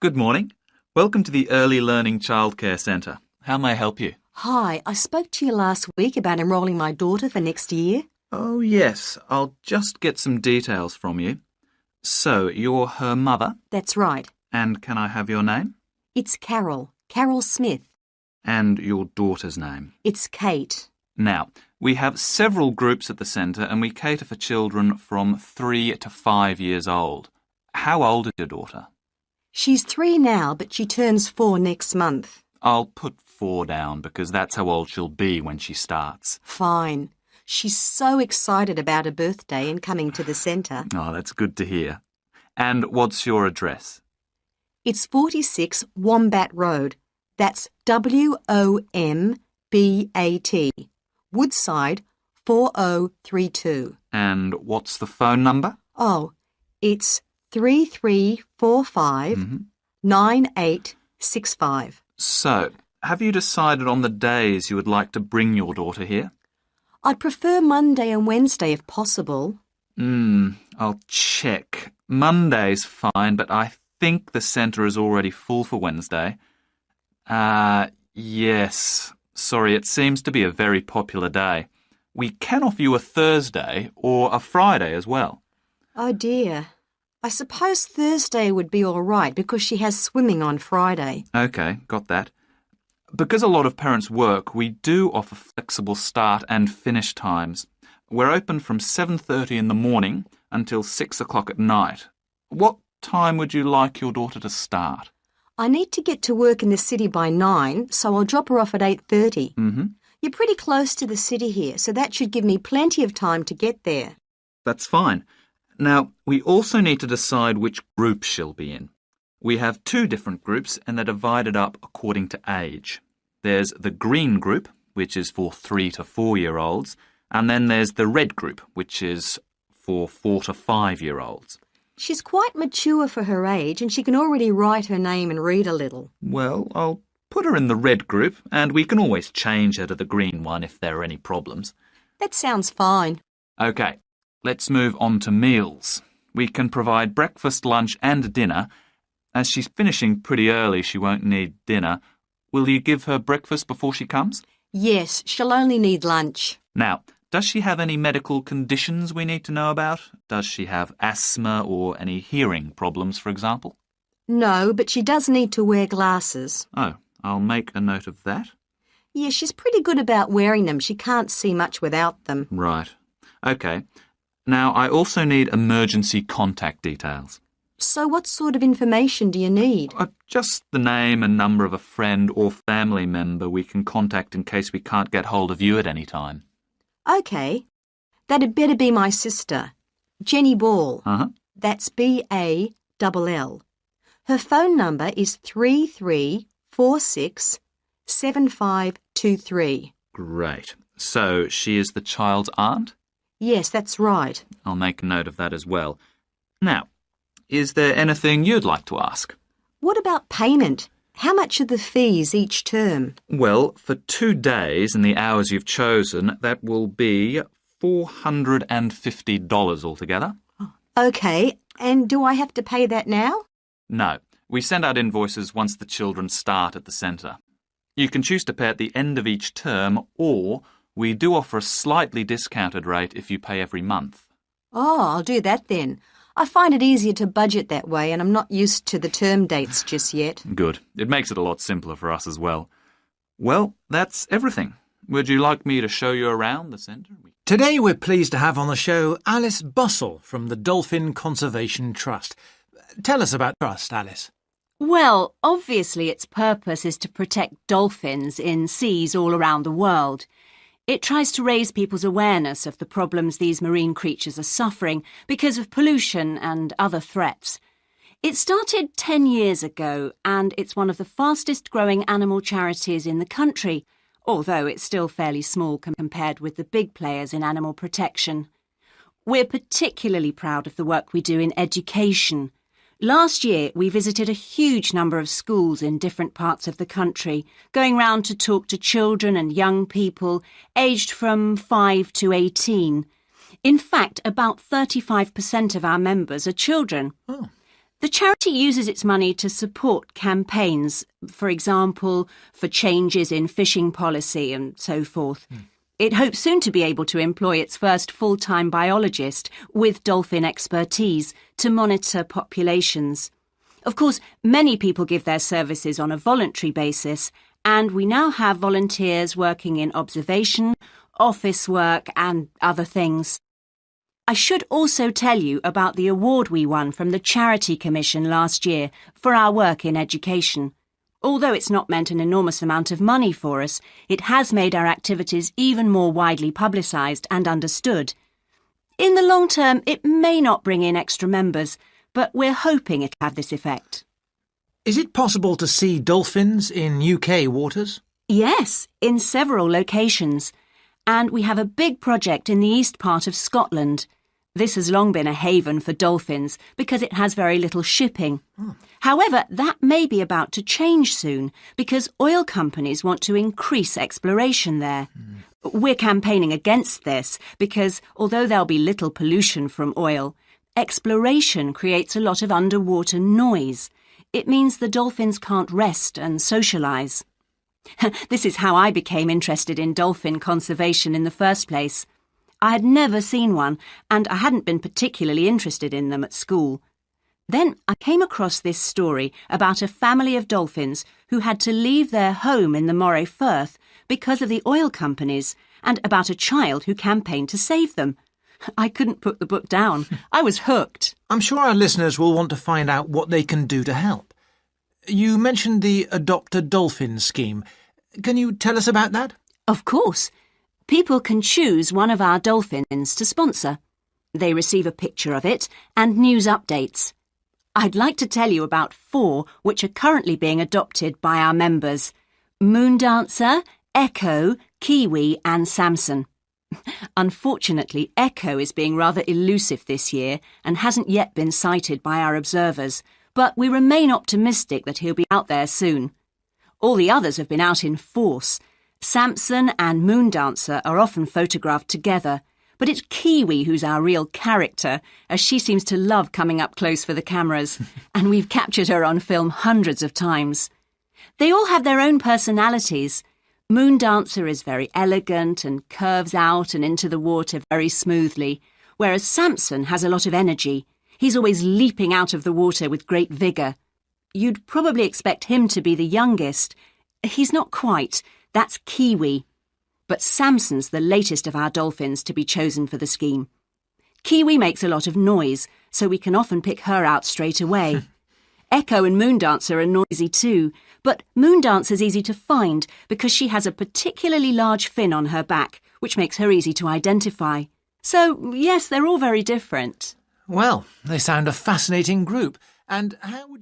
Good morning. Welcome to the Early Learning Childcare Centre. How may I help you? Hi, I spoke to you last week about enrolling my daughter for next year. Oh, yes. I'll just get some details from you. So, you're her mother, That's right. and can I have your name? It's Carol Smith. And your daughter's name. It's Kate. Now, we have several groups at the centre and we cater for children from 3 to 5 years old. How old is your daughter? She's 3 now, but she turns 4 next month. I'll put 4 down because that's how old she'll be when she starts. Fine. She's so excited about her birthday and coming to the centre. Oh, that's good to hear. And what's your address? It's 46 Wombat Road. That's Wombat. Woodside 4032. And what's the phone number? Oh, it's 3345 9865. So, have you decided on the days you would like to bring your daughter here? I'd prefer Monday and Wednesday if possible. I'll check. Monday's fine, but I think the centre is already full for Wednesday. Yes. Sorry, it seems to be a very popular day. We can offer you a Thursday or a Friday as well. Oh dear. I suppose Thursday would be all right because she has swimming on Friday. OK, got that. Because a lot of parents work, we do offer flexible start and finish times. We're open from 7:30 in the morning until 6 o'clock at night. What time would you like your daughter to start? I need to get to work in the city by 9, so I'll drop her off at 8:30. You're pretty close to the city here, so that should give me plenty of time to get there. That's fine. Now, we also need to decide which group she'll be in. We have 2 different groups and they're divided up according to age. There's the green group, which is for 3 to 4-year-olds, and then there's the red group, which is for 4 to 5-year-olds. She's quite mature for her age and she can already write her name and read a little. Well, I'll put her in the red group and we can always change her to the green one if there are any problems. That sounds fine. OK, let's move on to meals. We can provide breakfast, lunch and dinner. As she's finishing pretty early, she won't need dinner. Will you give her breakfast before she comes? Yes, she'll only need lunch. Now, does she have any medical conditions we need to know about? Does she have asthma or any hearing problems, for example? No, but she does need to wear glasses. Oh, I'll make a note of that. Yeah, she's pretty good about wearing them. She can't see much without them. Right. OK. Now, I also need emergency contact details. So what sort of information do you need? Just the name and number of a friend or family member we can contact in case we can't get hold of you at any time. OK. That'd better be my sister, Jenny Ball. That's Ball. Her phone number is 33467523. Great. So she is the child's aunt? Yes, that's right. I'll make a note of that as well. Now, is there anything you'd like to ask? What about payment? How much are the fees each term? Well, for 2 days and the hours you've chosen, that will be $450 altogether. OK, and do I have to pay that now? No, we send out invoices once the children start at the centre. You can choose to pay at the end of each term, or we do offer a slightly discounted rate if you pay every month. Oh, I'll do that then. I find it easier to budget that way and I'm not used to the term dates just yet. Good. It makes it a lot simpler for us as well. Well, that's everything. Would you like me to show you around the centre? Today we're pleased to have on the show Alice Bussell from the Dolphin Conservation Trust. Tell us about Trust, Alice. Well, obviously its purpose is to protect dolphins in seas all around the world. It tries to raise people's awareness of the problems these marine creatures are suffering because of pollution and other threats. It started 10 years ago and it's one of the fastest growing animal charities in the country, although it's still fairly small compared with the big players in animal protection. We're particularly proud of the work we do in education. Last year, we visited a huge number of schools in different parts of the country, going round to talk to children and young people aged from 5 to 18. In fact, about 35% of our members are children. Oh. The charity uses its money to support campaigns, for example, for changes in fishing policy and so forth. It hopes soon to be able to employ its first full-time biologist with dolphin expertise to monitor populations. Of course, many people give their services on a voluntary basis, and we now have volunteers working in observation, office work and other things. I should also tell you about the award we won from the Charity Commission last year for our work in education. Although it's not meant an enormous amount of money for us, it has made our activities even more widely publicised and understood. In the long term, it may not bring in extra members, but we're hoping it'll have this effect. Is it possible to see dolphins in UK waters? Yes, in several locations. And we have a big project in the east part of Scotland. This has long been a haven for dolphins because it has very little shipping. However, that may be about to change soon because oil companies want to increase exploration there. We're campaigning against this because although there'll be little pollution from oil, exploration creates a lot of underwater noise. It means the dolphins can't rest and socialise. This is how I became interested in dolphin conservation in the first place. I had never seen one, and I hadn't been particularly interested in them at school. Then I came across this story about a family of dolphins who had to leave their home in the Moray Firth because of the oil companies, and about a child who campaigned to save them. I couldn't put the book down. I was hooked. I'm sure our listeners will want to find out what they can do to help. You mentioned the Adopt a Dolphin scheme. Can you tell us about that? Of course. People can choose one of our dolphins to sponsor. They receive a picture of it and news updates. I'd like to tell you about 4 which are currently being adopted by our members: Moondancer, Echo, Kiwi and Samson. Unfortunately, Echo is being rather elusive this year and hasn't yet been sighted by our observers, but we remain optimistic that he'll be out there soon. All the others have been out in force. Samson and Moondancer are often photographed together, but it's Kiwi who's our real character, as she seems to love coming up close for the cameras, and we've captured her on film hundreds of times. They all have their own personalities. Moondancer is very elegant and curves out and into the water very smoothly, whereas Samson has a lot of energy. He's always leaping out of the water with great vigour. You'd probably expect him to be the youngest. He's not quite. That's Kiwi. But Samson's the latest of our dolphins to be chosen for the scheme. Kiwi makes a lot of noise, so we can often pick her out straight away. Echo and Moondancer are noisy too, but Moondancer's easy to find because she has a particularly large fin on her back, which makes her easy to identify. So, yes, they're all very different. Well, they sound a fascinating group. And how would